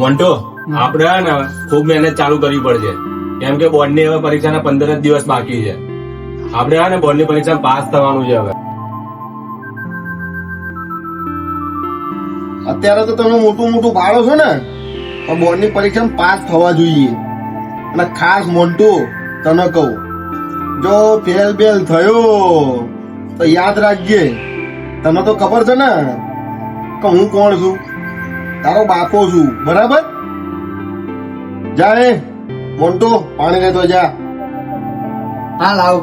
મોન્ટો, આપણે ને ખૂબ મહેનત ચાલુ કરવી પડશે, કેમ કે બોર્ડની હવે પરીક્ષાના 15 જ દિવસ બાકી છે. આપણે ને બોર્ડની પરીક્ષા પાસ થવાનું છે. હવે અત્યારે તો તમે મોટું મોટું પાડો છો ને, પણ બોર્ડની પરીક્ષામાં પાસ થવા જોઈએ. અને ખાસ મોટું તને કહું, જો ફેલ બેલ થયો તો યાદ રાખજે, તને તો ખબર છે ને કે હું કોણ છું, તારો બાપો છું, બરાબર? જા રે મોન્ટુ, પાણી લેતો જા. હા લાવ.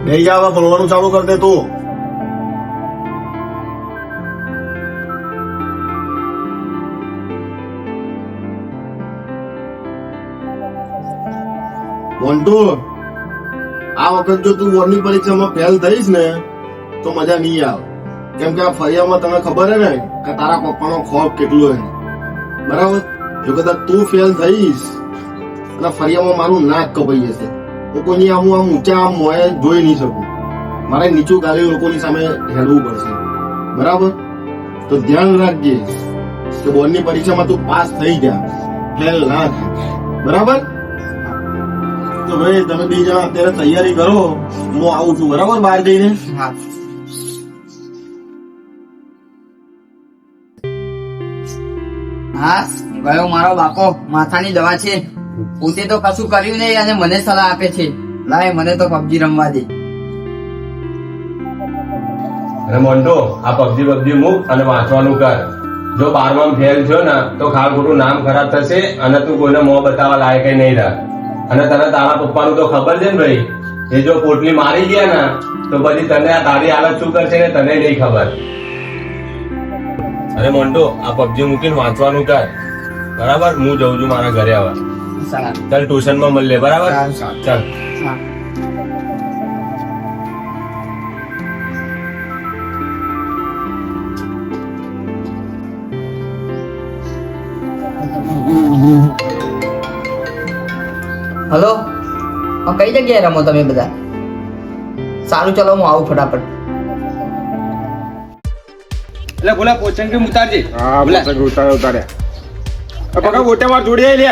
નહીં જા, હવે ભણવાનું ચાલુ કર દે તું. મોન્ટુ, આ વખત જો તું બોર્ડની પરીક્ષામાં ફેલ થઈશ ને તો મજા નહીં આવે, કેમ કે આ ફરિયામાં તને ખબર હે ને કે તારા પપ્પાનો ખોફ કેટલો છે, બરાબર? જો કદાચ તું ફેલ થઈશ અને ફરિયામાં મારું નાક કપાઈ જશે, લોકોની આમ ઊંચા આમ મોએ જોઈ નહીં શકું, મારે નીચું ગાલી લોકોની સામે હેડવું પડશે, બરાબર? તો ધ્યાન રાખજે કે બોર્ડની પરીક્ષામાં તું પાસ થઈ જા, ફેલ ના થાય, બરાબર? તો ભાઈ તમે બે જણા અત્યારે તૈયારી કરો, હું આવું છું, બરાબર? બહાર જઈને. હા. હા, ગયો મારો બાપો માથાની દવા છે. પોતે તો કશું કર્યું નહીં અને મને સલાહ આપે છે. લાય, મને તો પબજી રમવા દે. અને મોન્ટો, આ પબજી મૂક અને વાંચવાનું કર. જો 12માં ફેલ થયો ને તો ખાલ ખોટું નામ ખરાબ થશે અને તું કોઈને મોં બતાવવા લાયક નહીં રહે. અને તને તારા પપ્પાનું તો ખબર છે ને ભાઈ, એ જો પોટલી મારી ગયા ને તો પછી તને આ તારી હાલત શું કરશે ને તને નહીં ખબર. અરે મોન્ટો, આ પબજી મૂકીને વાંચવાનું કર, બરાબર? હું જઉં છું મારા ઘરે. હવે સારા. ચાલ ટ્યુશનમાં મળીએ, બરાબર? સારું. ચાલ. હા. હલો, કઈ જગ્યાએ રમો તમે બધા? સારું, ચલો હું આવું ફટાફટ. એટલે બોલા પોચન કે ઉતારજે. હા, ઉતારે. પકા ગોટે માર જોડે લે.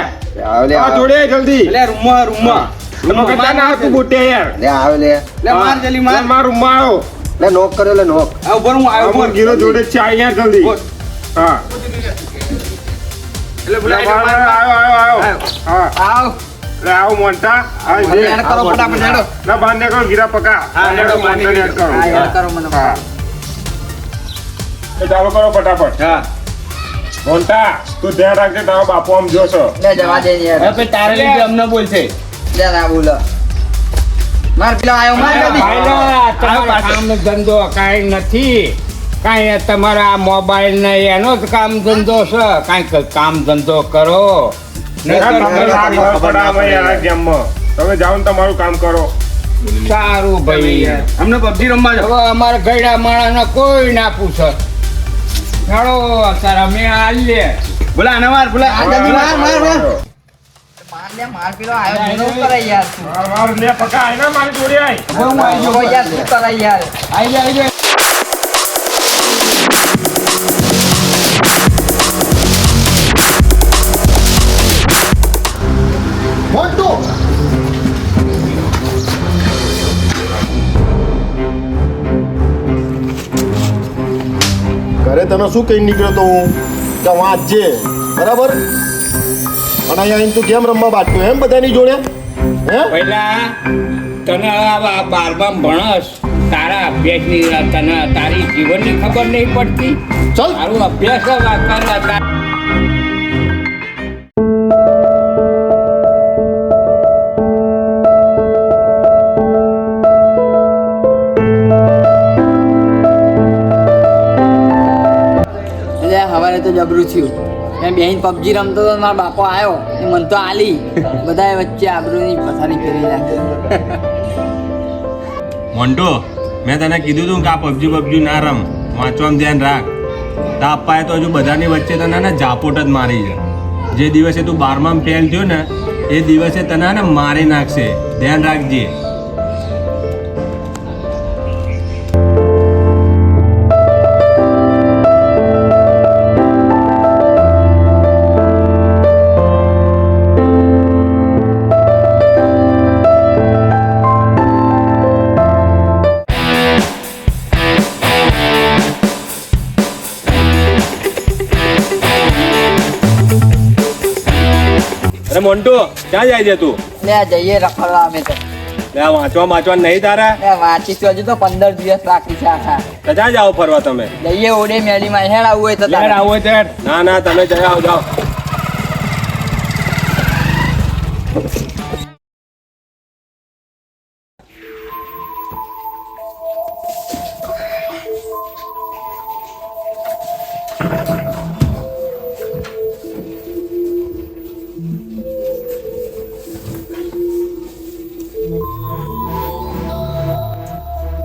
જોડે જલ્દી. એટલે રૂમમાં તમે કતા ના તું ગોટે યાર. લે આવે લે એટલે માર જલ્દી માર. માર રૂમમાં આવો. લે નોક કર્યો લે નોક આ ઉપર હું આવ્યો મોર ગીરો જોડે છે, આ યાર જલ્દી. બોલ. હા. એટલે બોલા આવો. હા. આવ. લે આવો મોન્ટા. આ મને યાદ કરો ફટાફટ, હેડો. ના બાર ને કરો ગીરા પકા. હા, હેડો, મોન્ટા ને યાદ કરો. હા, યાદ કરો મને. હા. એ ચાલો કરો ફટાફટ. હા. મોન્ટા, તું ધ્યાન રાખજે, તારો બાપુ આમ જોશો. લે જવા દે યાર. હવે તારે લીધે અમને બોલશે. લે ના બોલો. માર પેલો આયો, માર જલ્દી. તમારો કામ ધંધો કાંઈ નથી, કાંઈ તમારા મોબાઈલ ને એનો જ કામ ધંધો છે. કાંઈક કામ ધંધો કરો. તમે જાઓ ને તમારું કામ કરો. સારું ભાઈ, અમને પબજી રમવા હવે અમારા ગયડા માણસ કોઈ ના પૂછે. ચાલો અત્યારે અમે આવીએ. બોલા આને માર, બોલા આ જલ્દી માર, માર, માર. માર લે, માર પેલો આયો, જેનો કરે યાર તું. વાર લે પકા, આય ના મારી જોડે આય. હું આયો યાર, શું કરે યાર? આઈ જાય. મોન્ટુ, ઘરે તને શું કઈ નીકળ્યો તો હું કે વાંચજે, બરાબર? અને અહીંયા આવીને તું કેમ રમવા બાટતો એમ બધાની જોડે? હે? પહેલા તને આ 12માં ભણસ, તારા અભ્યાસની તને તારી જીવનની ખબર નહીં પડતી. ચલ. તારું અભ્યાસ જ કરતા. એટલે હવારે તો જબરું થયું. મેં બેહીન પબજી રમતો તો મારો બાપો આવ્યો, એ મને તો આલી. બધાએ વચ્ચે આબરૂની પથારી ફેરવી નાખી. મોન્ટો, મેં તને કીધું તું કે આ પબજી ના રમ, વાંચવામાં ધ્યાન રાખ. તા અપ્પાએ તો હજુ બધાની વચ્ચે તને ને ઝાપોટ જ મારી છે. જે દિવસે તું 12માં ફેલ થયો ને એ દિવસે તને ને મારી નાખશે, ધ્યાન રાખજે. અરે મોન્ટુ, ક્યાં જાય છે તું? લે જઈએ રખડવા અમે તો. લે આ વાંચવા નહીં તારા? લે વાંચીશું, હજુ તો 15 દિવસ બાકી છે આખા. તો ક્યાં જાઓ ફરવા તમે? જઈએ ઓડે મેલીમાં. હેડ આવું હોય તો તારે. આવું હોય તો હેડ. ના ના, તમે જઈ આવો, જાઓ.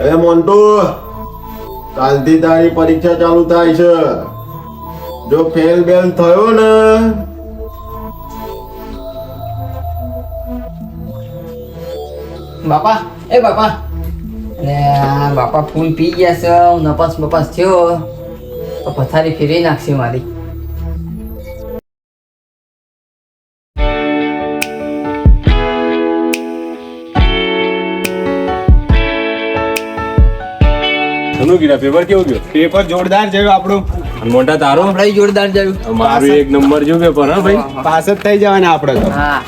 એ મોન્ટુ, કાલથી તારી પરીક્ષા ચાલુ થાય છે. જો ફેલ બેલ થયો ને બાપા, એ બાપા. લે આ બાપા ફૂલ પી ગયા છે, નપાસ બપાસ થયો તો પથારી ફેરવી નાખશે મારી. શું કીધા? પેપર કેવું ગયું? પેપર જોરદાર જેવું આપણું. અને મોટા તારો? આપણે જોરદાર જયું. મારું 1 નંબર જો પેપર. હા ભાઈ, પાસ જ થઈ જવાના આપણે તો. હા.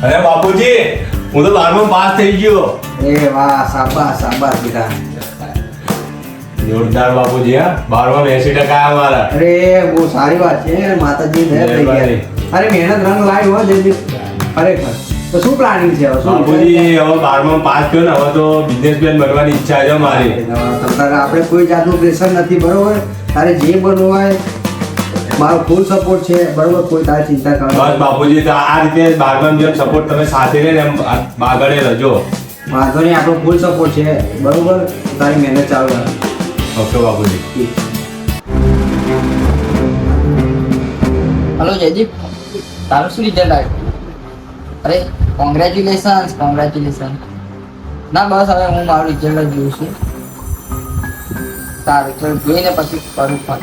અરે બાપુજી, હું તો 12માં પાસ થઈ ગયો. એ વાહ, શાબાશ શાબાશ બેટા. જોરદાર બાપુજી. હા, 12માં 80% આયા મારા. અરે બહુ સારી વાત છે, માતાજી દયા થઈ ગયા. અરે મહેનત રંગ લાવી હો જયદીપ, ખરેખર. તો શું પ્લાનિંગ છે હવે? શું બાપુજી, હવે 12માં પાસ થયો ને, હવે તો બિઝનેસમેન બનવાની ઈચ્છા છે મારી. આપણે કોઈ જાતનું પ્રેશર નથી, બરોબર? તારે જે બનવું હોય મારો ફૂલ સપોર્ટ છે, બરોબર? કોઈ તારે ચિંતા બસ કરવાની બાપુજી, તો આ રીતે 12માં જેમ સપોર્ટ તમે સાથે રહીને એમ આગળ રહેજો. વાંધો નહીં, આપણો ફૂલ સપોર્ટ છે, બરોબર? તારી મહેનત ચાલુ રાખ. ઓકે બાપુજી. હલો જયદીપ, તારું શું રિઝલ્ટ આવ્યું? અરે કોંગ્રેચ્યુલેશન, કોંગ્રેચ્યુલેશન. ના બસ હવે હું મારું રિઝલ્ટ જ જોઉં છું. સારું, તો જોઈને પછી કરું ફોન.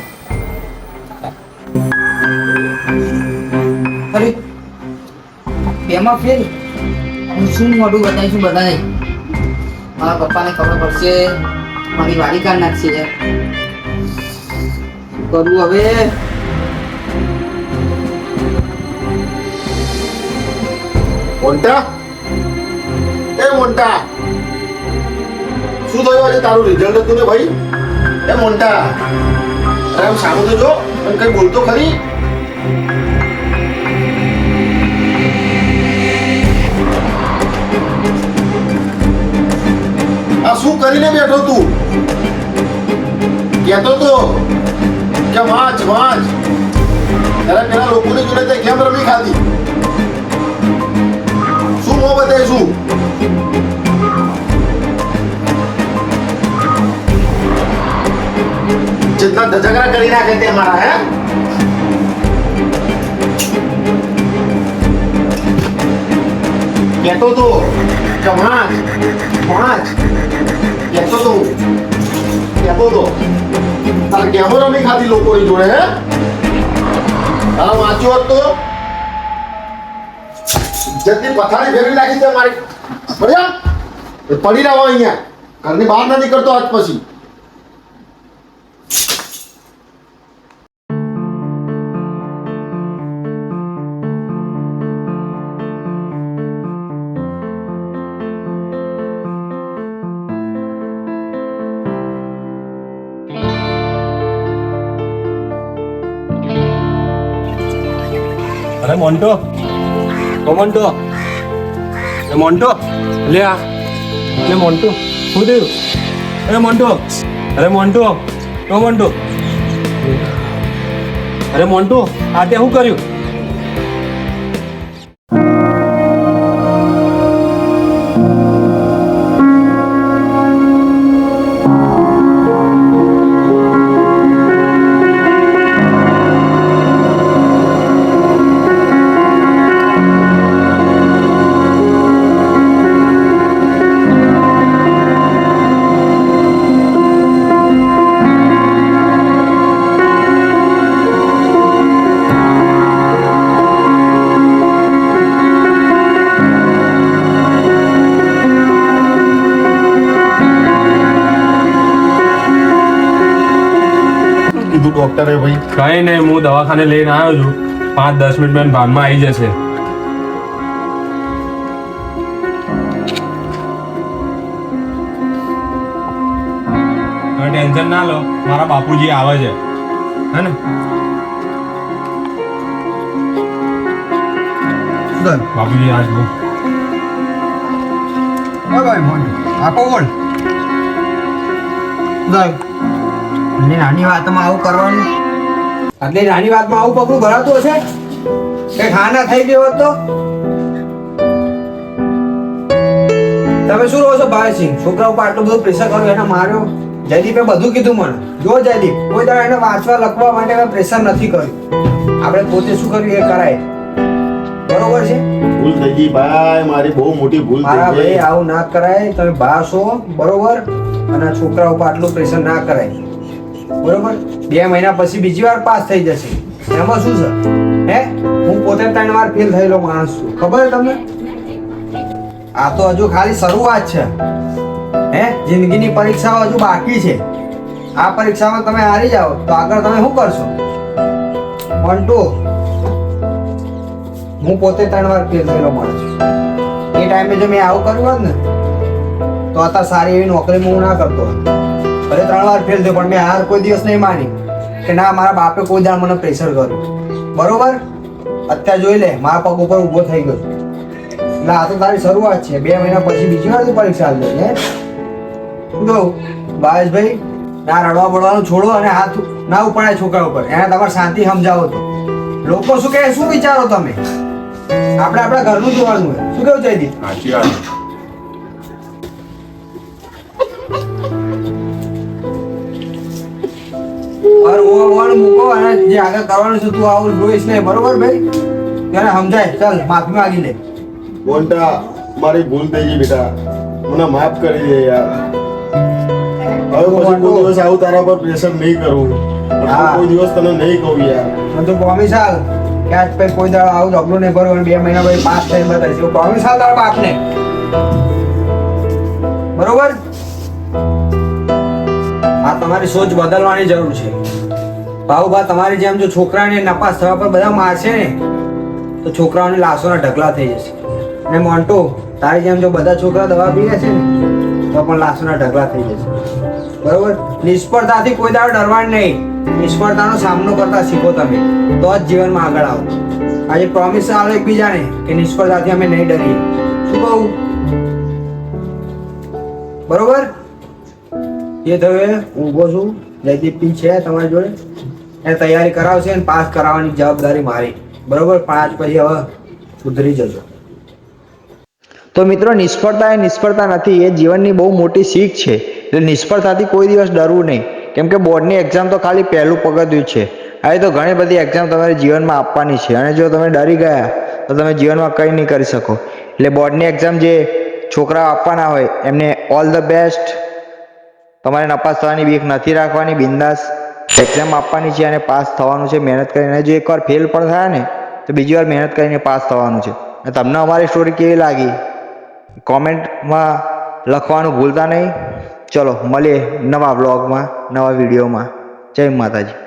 અરે બેમાં ફેલ. હું શું મોઢું બતાવીશું બધાને? મારા પપ્પાને ખબર પડશે, મારી વાડી કાઢ નાખશે યાર. શું કરવું હવે? મોન્ટા, એ મોન્ટા, શું થયું આજે? તારું રિઝલ્ટ હતું ને ભાઈ? એ મોન્ટા, અરે આમ સારું તો જો, પણ કઈ બોલતો ખરી? આ શું કરીને બેઠો તું? કહેતો તો કે વાંચ વાંચ. ત્યારે પેલા લોકોની જોડે તે ગેમ રમી ખાધી. શું મોં બતાવીશું? જેટલા ધજગરા કરી નાખે તે મારા. હે કહેતો તો કે વાંચ વાંચ. કહેતો તો તારે ગેમો રમી ખાધી લોકોની જોડે. હે તારા વાંચ્યો હોત તો જેટલી પથારી ફેરવી નાખી છે મારી. પડ્યા એ પડી રહો અહીંયા, ઘરની બહાર ના નીકળતો આજ પછી. અરે મોન્ટો, મોન્ટો એ મોન્ટો લે આ એટલે મોન્ટો શું થયું અરે મોન્ટો અરે મોન્ટો ઓ મોન્ટો અરે મોન્ટો આ તે શું કર્યું કીધું ડોક્ટરે ભાઈ? કઈ નહીં, હું દવાખાને લઈને આવ્યો છું. 5-10 મિનિટમાં ભાનમાં આવી જશે. ટેન્શન ના લો, મારા બાપુજી આવે છે હે ને. બાપુજી આજ બહુ આખો બોલ નાની વાતમાં આવું કરવાનું. આટલી નાની વાતમાં આવું પગલું ભરાતું હશે કે ખાના થઈ ગયો હોત તો તમે શું રહો છો ભાઈસિંહ? છોકરા ઉપર આટલું બધું પ્રેશર કર્યું, એને માર્યો. જયદીપે બધું કીધું મને. જો જયદીપ, કોઈ દાડો એને વાંચવા લખવા માટે મેં પ્રેશર નથી કર્યું. આપણે પોતે શું કર્યું એ કરાય. બરોબર છે? ભૂલ થઈ ગઈ ભાઈ, મારી બહુ મોટી ભૂલ મારા થઈ ભાઈ ગઈ. આવું ના કરાય. તમે બા છો બરોબર, અને છોકરા ઉપર આટલું પ્રેશર ના કરાય. બરોબર? 2 મહિના પછી બીજી વાર પાસ થઈ જશે, એમાં શું છે? હે, હું પોતે 3 વાર ફેલ થયેલો માણસ છું, ખબર છે તમને? આ તો હજુ ખાલી શરૂઆત છે. હે, જિંદગીની પરીક્ષાઓ હજુ બાકી છે. આ પરીક્ષામાં તમે હારી જાઓ તો આગળ તમે શું કરશો? 1 2 હું પોતે 3 વાર ફેલ થયેલો માણસ છું. એ ટાઈમે જો મેં આવું કર્યું હોત ને તો અત્યારે સારી એવી નોકરીમાં હું ના કરતો હોત. ભલે 3 વાર ફેલ થયો, પણ મેં હાર કોઈ દિવસ નહીં માની કે ના, મારા બાપે કોઈ દાડ મને પ્રેશર કર્યું. બરોબર? અત્યારે જોઈ લે, મારા પગ ઉપર ઊભો થઈ ગયો. એટલે આ તો તારી શરૂઆત છે. 2 મહિના પછી બીજી વાર તું પરીક્ષા આપજો. હે, શું કહું ભાઈ? ના રડવા પડવાનું છોડો અને હાથ ના ઉપાડે છોકરા ઉપર. એને તમારે શાંતિ સમજાવો તો. લોકો શું કહે, શું વિચારો તમે? આપણે આપણા ઘરનું જોવાનું હોય. શું કેવું જયદીપ? સાચી વાત. મૂકો અને જે આગળ કરવાનું છે તું આવું જોઈશ નહીં. બરોબર ભાઈ? તેને સમજાય. ચાલ, માફી માંગી લે. મોન્ટા, મારી ભૂલ થઈ ગઈ બેટા, મને માફ કરી દે યાર. હવે પછી કોઈ દિવસ આવું તારા પર પ્રેશર નહીં કરું. હા. કોઈ દિવસ તને નહીં કહું યાર. મને તો પ્રોમિસ હાલ કે આજ પછી કોઈ દાડો આવું ઝઘડું નહીં ભરવું અને 2 મહિના પછી પાસ થઈને બતાવીશ. પ્રોમિસ હાલ તારા બાપને. બરોબર? આ તમારી સોચ બદલવાની જરૂર છે. ભાઉભા, તમારી જેમ જો છોકરાને નપાસ થવા પર બધા મારશે ને તો છોકરાઓની લાશોના ઢગલા થઈ જશે. અને મોન્ટો, તારી જેમ જો બધા છોકરા દવા પીએ છે ને તો પણ લાશોના ઢગલા થઈ જશે. બરોબર? નિષ્ફળતાથી કોઈ દાડો ડરવાનું નહીં. નિષ્ફળતાનો સામનો કરતા શીખો તમે, તો જ જીવનમાં આગળ આવો. આજે પ્રોમિસ આલો એકબીજાને કે નિષ્ફળતાથી અમે નહીં ડરીએ. શું કહું? બરોબર? એ થયું, હું ઊભો છું. જયદીપ પી છે તમારી જોડે, એને તૈયારી કરાવશે અને પાસ કરાવવાની જવાબદારી મારી. બરોબર? 5 પછી હવે સુધરી જજો. તો મિત્રો, નિષ્ફળતા એ નિષ્ફળતા નથી, એ જીવનની બહુ મોટી શીખ છે. એટલે નિષ્ફળતાથી કોઈ દિવસ ડરવું નહીં, કેમ કે બોર્ડની એક્ઝામ તો ખાલી પહેલું પગથિયું છે. આવી તો ઘણી બધી એક્ઝામ તમારે જીવનમાં આપવાની છે, અને જો તમે ડરી ગયા તો તમે જીવનમાં કંઈ નહીં કરી શકો. એટલે બોર્ડની એક્ઝામ જે છોકરાઓ આપવાના હોય એમને ઓલ ધ બેસ્ટ. તમારે નપાસ થવાની બીક નથી રાખવાની, બિંદાસ એક્ઝામ આપવાની છે અને પાસ થવાનું છે મહેનત કરીને. જો એકવાર ફેલ પણ થાય ને તો બીજી વાર મહેનત કરીને પાસ થવાનું છે. અને તમને અમારી સ્ટોરી કેવી લાગી કોમેન્ટમાં લખવાનું ભૂલતા નહીં. ચલો મળીએ નવા બ્લોગમાં, નવા વિડીયોમાં. જય માતાજી.